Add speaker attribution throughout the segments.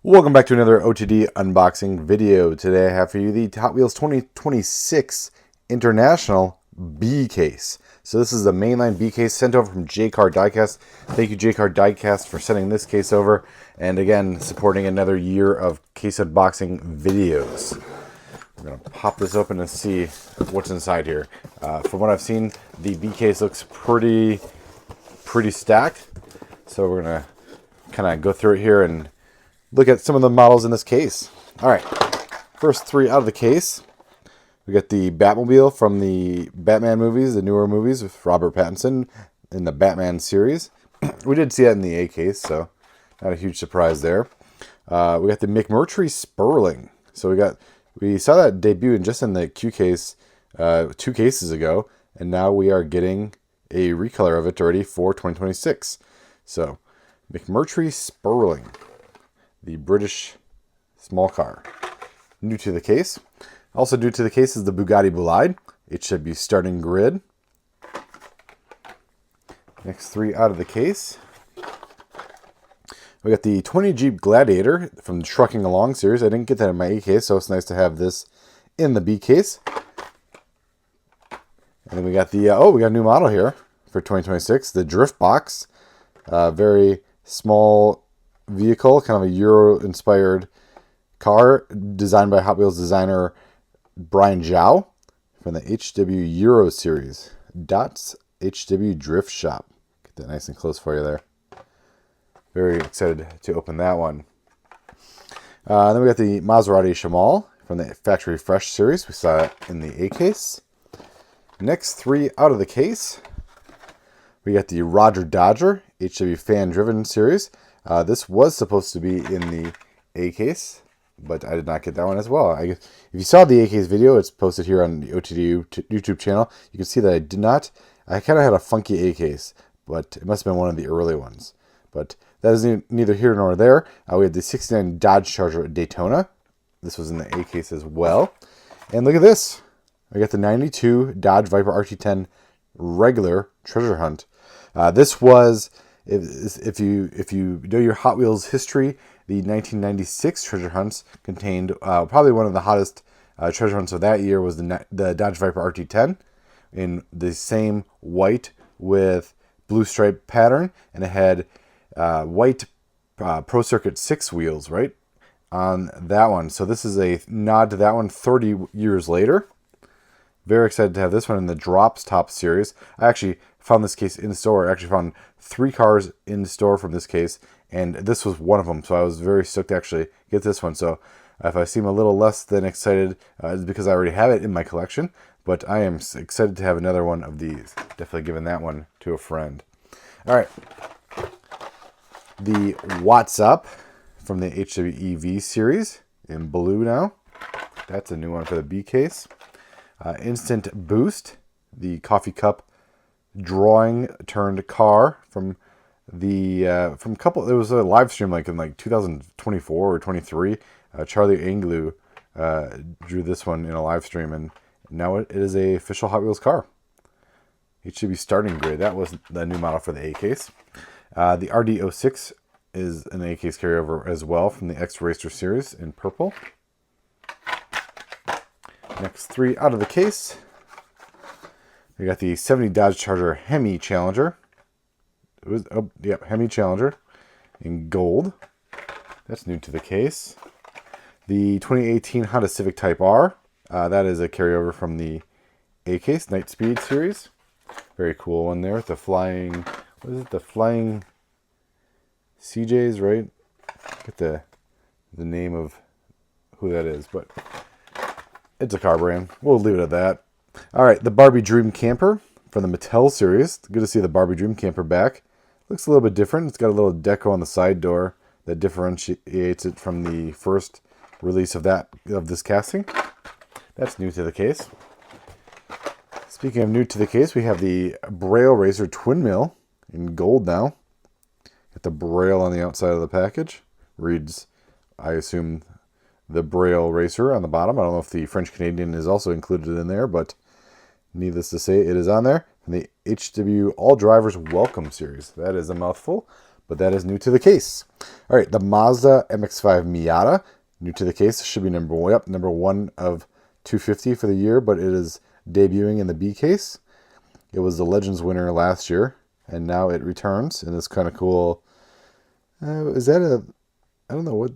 Speaker 1: Welcome back to another OTD unboxing video. Today I have for you the Hot Wheels 2026 International B case. So this is the Mainline B case sent over from Jcar Diecast. Thank you Jcar Diecast for sending this case over, and again supporting another year of case unboxing videos. We're going to pop this open and see what's inside here. From what I've seen, the B case looks pretty stacked. So we're going to kind of go through it here and look at some of the models in this case. All right, first three out of the case. We got the Batmobile from the Batman movies, the newer movies with Robert Pattinson in the Batman series. We did see that in the A case, so not a huge surprise there. We got the McMurtry Sperling. So we saw that debut just in the Q case 2 cases ago, and now we are getting a recolor of it already for 2026. So McMurtry Sperling, the British small car. New to the case. Also new to the case is the Bugatti Bolide. It should be starting grid. Next three out of the case. We got the 20 Jeep Gladiator from the Trucking Along series. I didn't get that in my A case, so it's nice to have this in the B case. And then we got the, we got a new model here for 2026, the Drift Box. Very small vehicle, kind of a Euro-inspired car designed by Hot Wheels designer Brian Zhao from the HW Euro series. Dots HW Drift Shop. Get that nice and close for you there. Very excited to open that one. Then we got the Maserati Shamal from the Factory Fresh series. We saw it in the A case. Next three out of the case. We got the Roger Dodger HW Fan Driven series. This was supposed to be in the A case, but I did not get that one as well. If you saw the A case video, it's posted here on the OTD YouTube channel. You can see that I did not. I kind of had a funky A case, but it must have been one of the early ones. But that is neither here nor there. We had the 69 Dodge Charger Daytona. This was in the A case as well. And look at this. I got the 92 Dodge Viper RT10 regular treasure hunt. This was, if you know your Hot Wheels history, the 1996 treasure hunts contained probably one of the hottest treasure hunts of that year was the Dodge Viper RT10 in the same white with blue stripe pattern, and it had white Pro Circuit 6 wheels right on that one. So this is a nod to that one 30 years later. Very excited to have this one in the Drops Top series. I actually found this case in store. I actually found 3 cars in store from this case, and this was one of them. So I was very stoked to actually get this one. So if I seem a little less than excited, it's because I already have it in my collection. But I am excited to have another one of these. Definitely giving that one to a friend. All right. The What's Up from the HWEV series in blue now. That's a new one for the B case. Instant Boost, the coffee cup drawing turned car from the from couple. It was a live stream like in 2024 or 23. Charlie Anglu drew this one in a live stream, and now it is a official Hot Wheels car. It should be starting grid. That was the new model for the A case. The RD06 is an A case carryover as well from the X Racer series in purple. Next three out of the case. We got the 70 Dodge Charger Hemi Challenger. It was Hemi Challenger in gold. That's new to the case. The 2018 Honda Civic Type R. That is a carryover from the A case Night Speed series. Very cool one there with the flying. What is it? The flying CJs, right? Get the name of who that is, but it's a car brand. We'll leave it at that. All right, the Barbie Dream Camper from the Mattel series. Good to see the Barbie Dream Camper back. Looks a little bit different. It's got a little deco on the side door that differentiates it from the first release of this casting. That's new to the case. Speaking of new to the case, we have the Braille Racer Twin Mill in gold now. Got the Braille on the outside of the package. Reads, I assume, the Braille Racer on the bottom. I don't know if the French Canadian is also included in there, but needless to say, it is on there. And the HW All Drivers Welcome series. That is a mouthful, but that is new to the case. All right, the Mazda MX-5 Miata, new to the case. Should be number one of 250 for the year, but it is debuting in the B case. It was the Legends winner last year, and now it returns, and it's kind of cool. Is that a, I don't know what,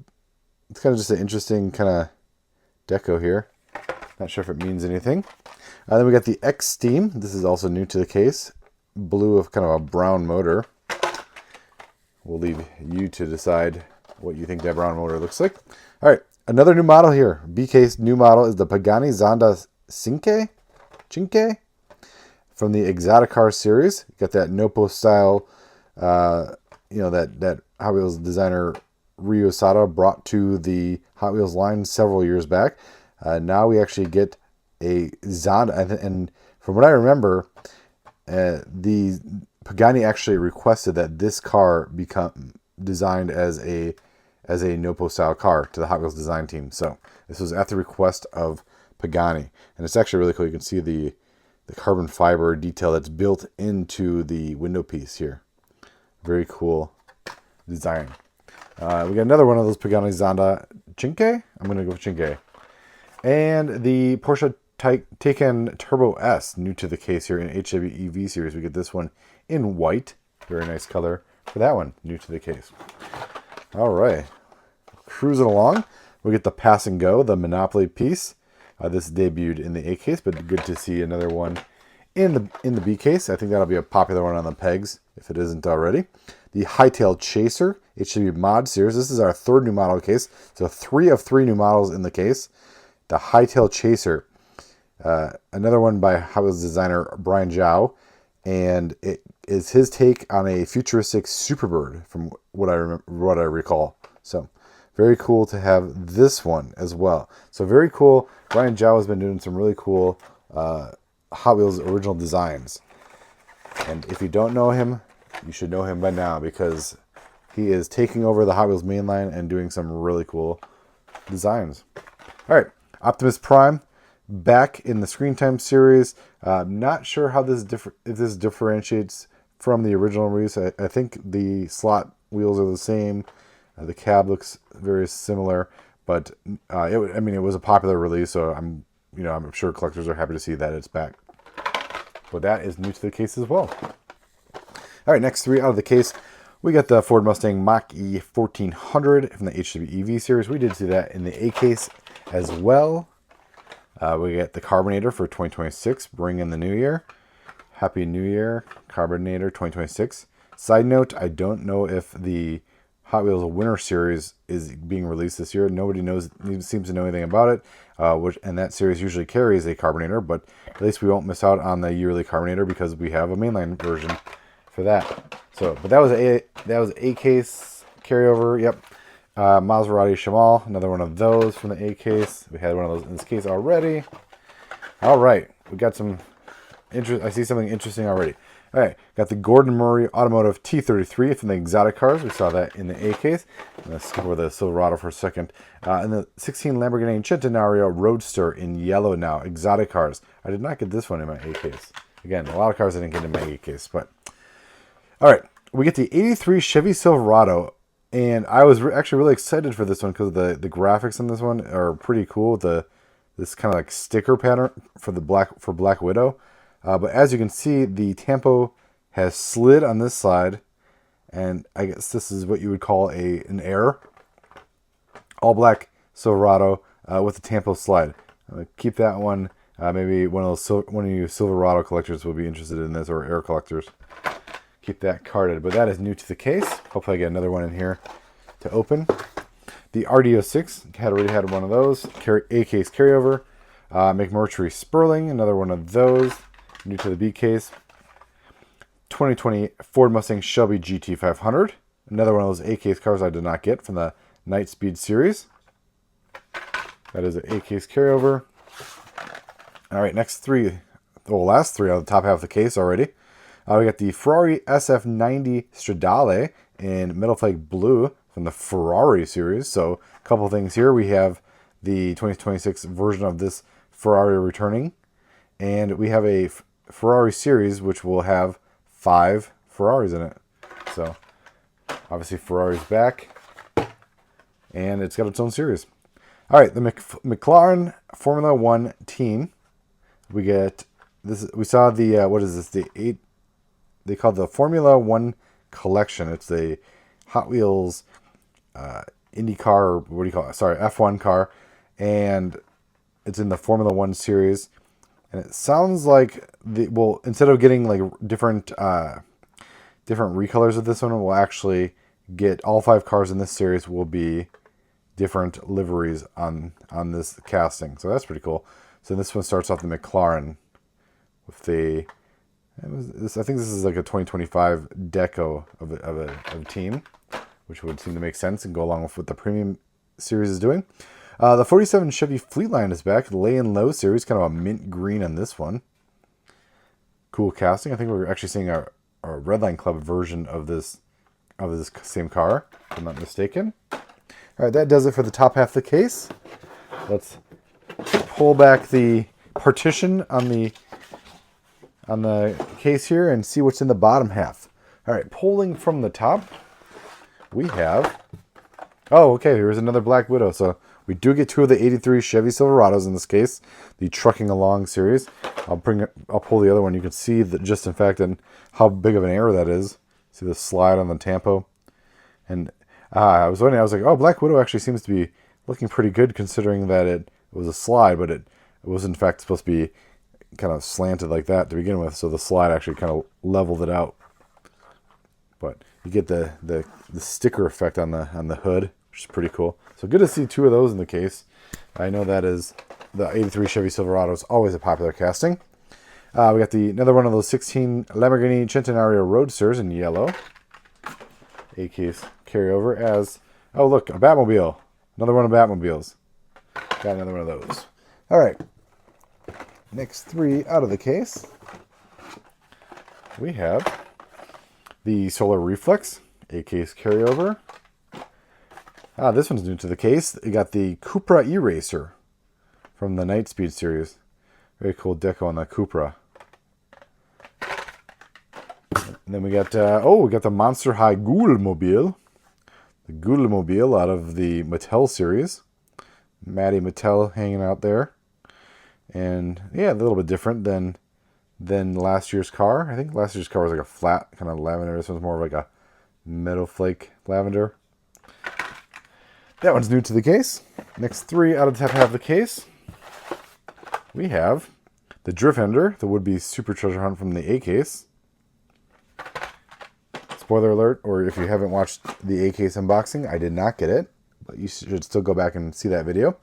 Speaker 1: it's kind of just an interesting kind of deco here. Not sure if it means anything. Then we got the X Steam. This is also new to the case. Blue of kind of a brown motor. We'll leave you to decide what you think that brown motor looks like. All right, another new model here. B case new model is the Pagani Zonda Cinque from the Jcar series. Got that noppo-style, that Hot Wheels designer Ryo Sada brought to the Hot Wheels line several years back. Now we actually get a Zonda, and from what I remember, the Pagani actually requested that this car become designed as a noppo-style car to the Hot Wheels design team. So this was at the request of Pagani, and it's actually really cool. You can see the carbon fiber detail that's built into the window piece here. Very cool design. We got another one of those Pagani Zonda Cinque. I'm going to go with Cinque. And the Porsche Taycan Turbo S, new to the case here in HW EV series. We get this one in white. Very nice color for that one, new to the case. All right. Cruising along. We get the Pass and Go, the Monopoly piece. This debuted in the A case, but good to see another one in the B case. I think that'll be a popular one on the pegs, if it isn't already. The Hightail Chaser, HW Mod Series. This is our third new model case, so 3 of 3 new models in the case. The Hightail Chaser, another one by Hot Wheels designer Brian Zhao, and it is his take on a futuristic Superbird, from what I recall. So very cool to have this one as well. So very cool. Brian Zhao has been doing some really cool Hot Wheels original designs, and if you don't know him, you should know him by now, because he is taking over the Hot Wheels mainline and doing some really cool designs. All right, Optimus Prime back in the Screen Time series. Not sure how this if this differentiates from the original release. I think the slot wheels are the same. The cab looks very similar, but it was a popular release, so I'm sure collectors are happy to see that it's back. But that is new to the case as well. All right, next 3 out of the case. We got the Ford Mustang Mach-E 1400 from the HW EV series. We did see that in the A case as well. We get the Carbonator for 2026, bring in the new year. Happy New Year, Carbonator 2026. Side note, I don't know if the Hot Wheels Winter Series is being released this year. Nobody seems to know anything about it, and that series usually carries a Carbonator, but at least we won't miss out on the yearly Carbonator because we have a mainline version for that. So, but that was a case carryover. Yep. Maserati Shamal, another one of those from the A case. We had one of those in this case already. All right, we got some I see something interesting already. All right, got the Gordon Murray Automotive T33 from the Exotic Cars. We saw that in the A case. Let's skip over the Silverado for a second. And the 16 Lamborghini Centenario Roadster in yellow now, Exotic Cars. I did not get this one in my A case. Again, a lot of cars I didn't get in my A case, but all right, we get the 83 Chevy Silverado, and I was actually really excited for this one because the graphics on this one are pretty cool. This kind of like sticker pattern for Black Widow, but as you can see, the tampo has slid on this side, and I guess this is what you would call an air. All black Silverado with the tampo slide. Keep that one. Maybe one of you Silverado collectors will be interested in this, or air collectors. Keep that carded, but that is new to the case. Hopefully I get another one in here to open. The RD06, already had one of those. A case carryover. McMurtry Sperling, another one of those. New to the B case. 2020 Ford Mustang Shelby GT500. Another one of those A case cars I did not get from the Night Speed series. That is an A case carryover. All right, last 3 on the top half of the case already. We got the Ferrari SF90 Stradale in metal flake blue from the Ferrari series. So a couple things here. We have the 2026 version of this Ferrari returning. And we have a Ferrari series which will have 5 Ferraris in it. So Obviously, Ferrari's back, and it's got its own series. All right, the McLaren Formula One team. We get this. We saw the what is this? The 8. They call it the Formula One collection. It's the Hot Wheels IndyCar, or what do you call it? Sorry, F1 car, and it's in the Formula One series. And it sounds like instead of getting like different recolors of this one, we'll actually get all 5 cars in this series will be different liveries on this casting. So that's pretty cool. So this one starts off the McLaren with the. I think this is like a 2025 deco of a team, which would seem to make sense and go along with what the premium series is doing. The 47 Chevy Fleetline is back. The Lay and Low series, kind of a mint green on this one. Cool casting. I think we're actually seeing a Redline Club version of this same car, if I'm not mistaken. All right, that does it for the top half of the case. Let's pull back the partition on the case here and see what's in the bottom half. All right, pulling from the top, we have. Oh, okay. Here's another Black Widow. So we do get 2 of the 83 Chevy Silverados in this case, the Trucking Along series. I'll pull the other one. You can see that just in fact and how big of an error that is. See the slide on the tampo, and I was wondering. I was like, oh, Black Widow actually seems to be looking pretty good considering that it was a slide, but it was in fact supposed to be kind of slanted like that to begin with. So the slide actually kind of leveled it out. But you get the sticker effect on the hood, which is pretty cool. So good to see 2 of those in the case. I know that is the 83 Chevy Silverado is always a popular casting. We got another one of those 16 Lamborghini Centenario Roadsters in yellow. A case carryover as, oh look, a Batmobile. Another one of Batmobiles. Got another one of those. All right. Next 3 out of the case. We have the Solar Reflex, a case carryover. This one's new to the case. You got the Cupra E-Racer from the Night Speed series. Very cool deco on the Cupra. And then we got the Monster High Ghoul-mobile. The Ghoul-mobile out of the Mattel series. Matty Mattel hanging out there. And yeah, a little bit different than last year's car. I think last year's car was like a flat kind of lavender. This one's more of like a meadow flake lavender. That one's new to the case. Next 3 out of the top half of the case. We have the Drift Ender, the would-be Super Treasure Hunt from the A case. Spoiler alert, or if you haven't watched the A case unboxing, I did not get it, but you should still go back and see that video.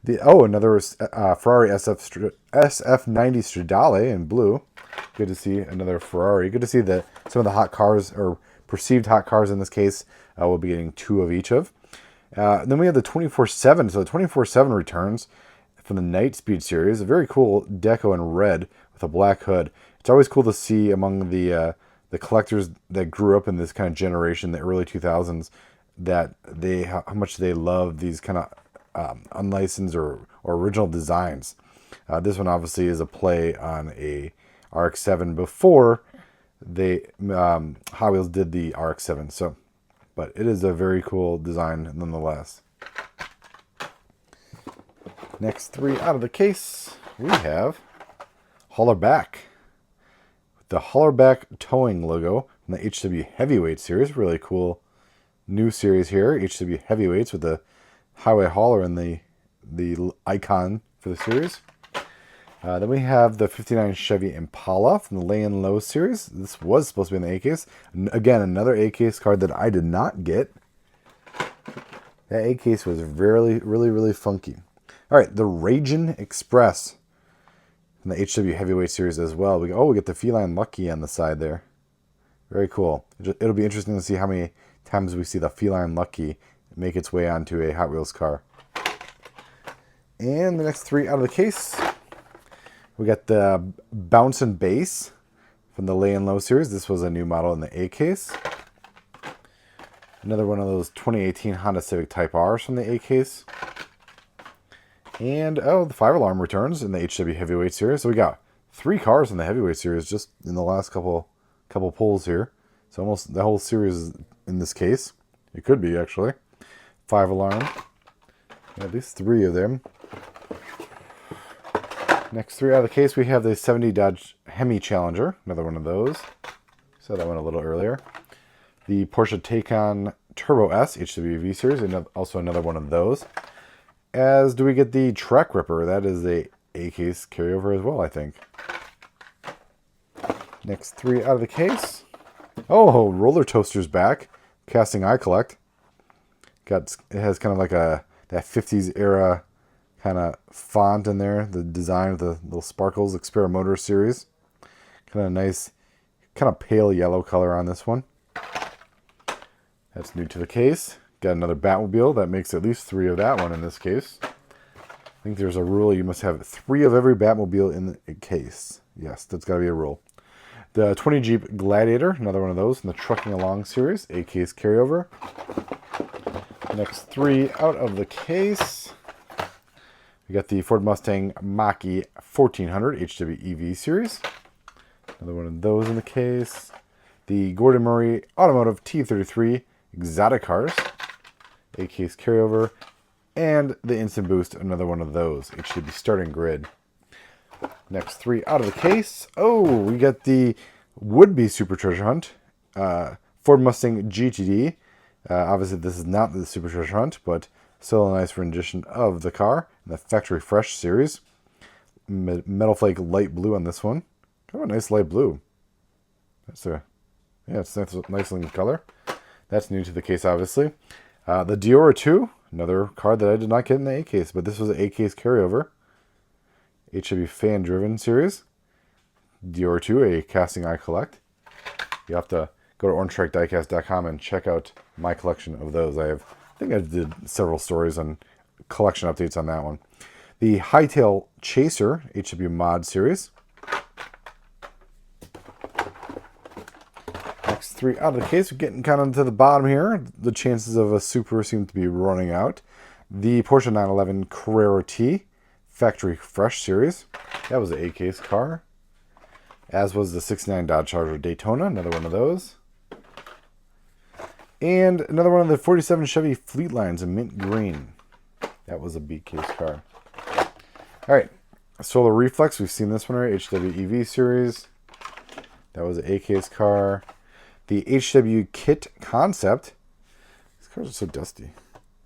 Speaker 1: Another Ferrari SF90 Stradale in blue. Good to see another Ferrari. Good to see that some of the hot cars, or perceived hot cars in this case, we'll be getting 2 of each of. Then we have the 24/7. So the 24/7 returns from the Night Speed series. A very cool deco in red with a black hood. It's always cool to see among the collectors that grew up in this kind of generation, the early 2000s, that how much they love these kind of unlicensed or original designs. This one obviously is a play on a RX-7 before Hot Wheels did the RX-7. So, but it is a very cool design nonetheless. Next 3 out of the case, we have Hollerback. The Hollerback Towing logo from the HW Heavyweight series. Really cool new series here. HW Heavyweights with the highway hauler and the icon for the series. Then we have the 59 Chevy Impala from the Lay and Low series. This was supposed to be in the A case. Again, another A case card that I did not get. That A case was really, really, really funky. All right, the Ragin' Express from the HW Heavyweight series as well. We get the Feline Lucky on the side there. Very cool. It'll be interesting to see how many times we see the Feline Lucky make its way onto a Hot Wheels car. And the next 3 out of the case, we got the Bouncin' Bass from the Lay and Low series. This was a new model in the A case. Another one of those 2018 Honda Civic Type R's from the A case. And, the 5-alarm returns in the HW Heavyweight series. So we got 3 cars in the Heavyweight series just in the last couple pulls here. So almost the whole series in this case. It could be, actually. 5 alarm. At least 3 of them. Next 3 out of the case, we have the 70 Dodge Hemi Challenger. Another one of those. Saw that one a little earlier. The Porsche Taycan Turbo S HWV series, and also another one of those. As do we get the Track Ripper. That is a A-case carryover as well, I think. Next 3 out of the case. Oh, Roller Toaster's back. Casting I Collect. It has kind of like that 50s era kind of font in there. The design of the little sparkles, Experimotor series. Kind of nice, kind of pale yellow color on this one. That's new to the case. Got another Batmobile. That makes at least 3 of that one in this case. I think there's a rule you must have 3 of every Batmobile in the case. Yes, that's got to be a rule. The 20 Jeep Gladiator, another one of those in the Trucking Along series, A-case carryover. Next 3 out of the case. We got the Ford Mustang Mach-E 1400 HWEV series. Another one of those in the case. The Gordon Murray Automotive T33 Exotic Cars, A-case carryover. And the Instant Boost, another one of those. HWB starting grid. Next 3 out of the case. Oh, we got the would-be Super Treasure Hunt. Ford Mustang GTD. Obviously, this is not the Super Treasure Hunt, but still a nice rendition of the car in the Factory Fresh series. Metal Flake light blue on this one. Kind of a nice light blue. It's a nice looking color. That's new to the case, obviously. The Diora 2, another car that I did not get in the A-case, but this was an A-case carryover. HW Fan Driven series. Diora 2, a casting I collect. You have to go to orangetrackdiecast.com and check out my collection of those. I think I did several stories on collection updates on that one. The Hightail Chaser HW Mod series. Next 3 out of the case. We're getting kind of to the bottom here. The chances of a Super seem to be running out. The Porsche 911 Carrera T Factory Fresh series. That was an A-case car. As was the 69 Dodge Charger Daytona. Another one of those. And another one of the 47 Chevy Fleetlines in mint green. That was a B-case car. All right. Solar Reflex. We've seen this one already. HWEV series. That was an A-case car. The HW Kit Concept. These cars are so dusty.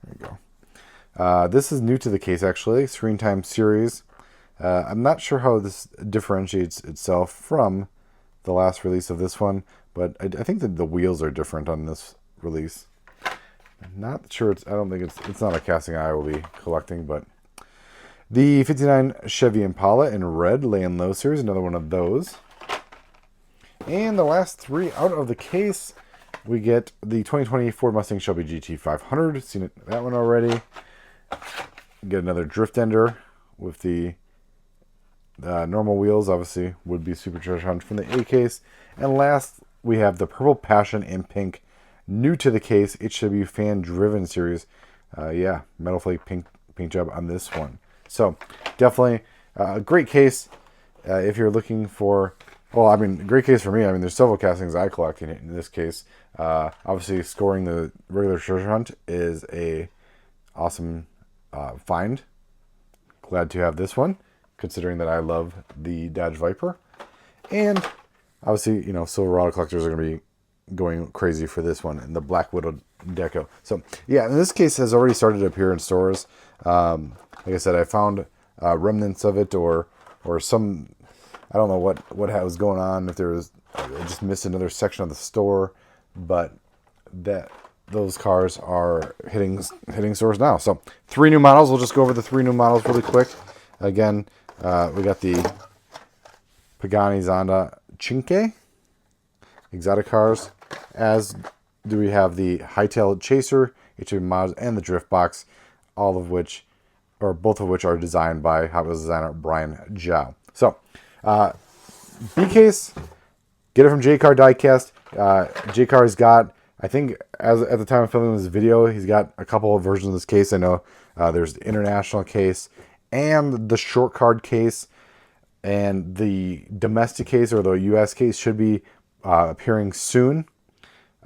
Speaker 1: There you go. This is new to the case, actually. Screen Time series. I'm not sure how this differentiates itself from the last release of this one, but I think that the wheels are different on this release. I'm not sure. I don't think it's not a casting I will be collecting, but the 59 Chevy Impala in red laying low series, another one of those. And the last 3 out of the case, we get the 2020 Ford Mustang Shelby GT 500. Seen that one already. Get another Drift Ender with the normal wheels, obviously would be Super Treasure Hunt from the A-case. And last, we have the Purple Passion in pink, new to the case, HW Fan Driven series. Metal Flake paint job on this one. So definitely a great case if you're looking for. Well, I mean, great case for me. I mean, there's several castings I collect in this case. Obviously, scoring the regular treasure hunt is a awesome find. Glad to have this one, considering that I love the Dodge Viper. And obviously, Silverado collectors are going to be going crazy for this one, and the Black Widow Deco. So, yeah, in this case has already started to appear in stores. Like I said, I found remnants of it or some. I don't know what was going on, if there was, I just missed another section of the store, but those cars are hitting stores now. So 3 new models. We'll just go over the 3 new models really quick. Again, we got the Pagani Zonda Cinque exotic cars, as do we have the Hightail Chaser, HW Mods, and the Drift Box, both of which are designed by Hot Wheels designer Brian Zhao. So, B-case, get it from Jcar Diecast. Jcar's got, I think, at the time of filming this video, he's got a couple of versions of this case. I know there's the international case and the short card case, and the domestic case or the US case should be appearing soon.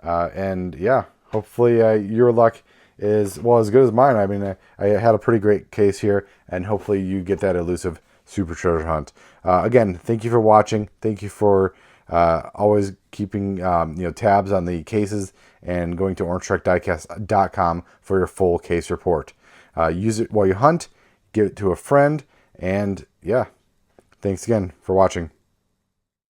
Speaker 1: And yeah, hopefully your luck is, well, as good as mine. I mean, I had a pretty great case here, and hopefully you get that elusive super treasure hunt. Again, thank you for watching. Thank you for always keeping tabs on the cases and going to orangediecast.com for your full case report. Use it while you hunt, give it to a friend, and yeah, thanks again for watching.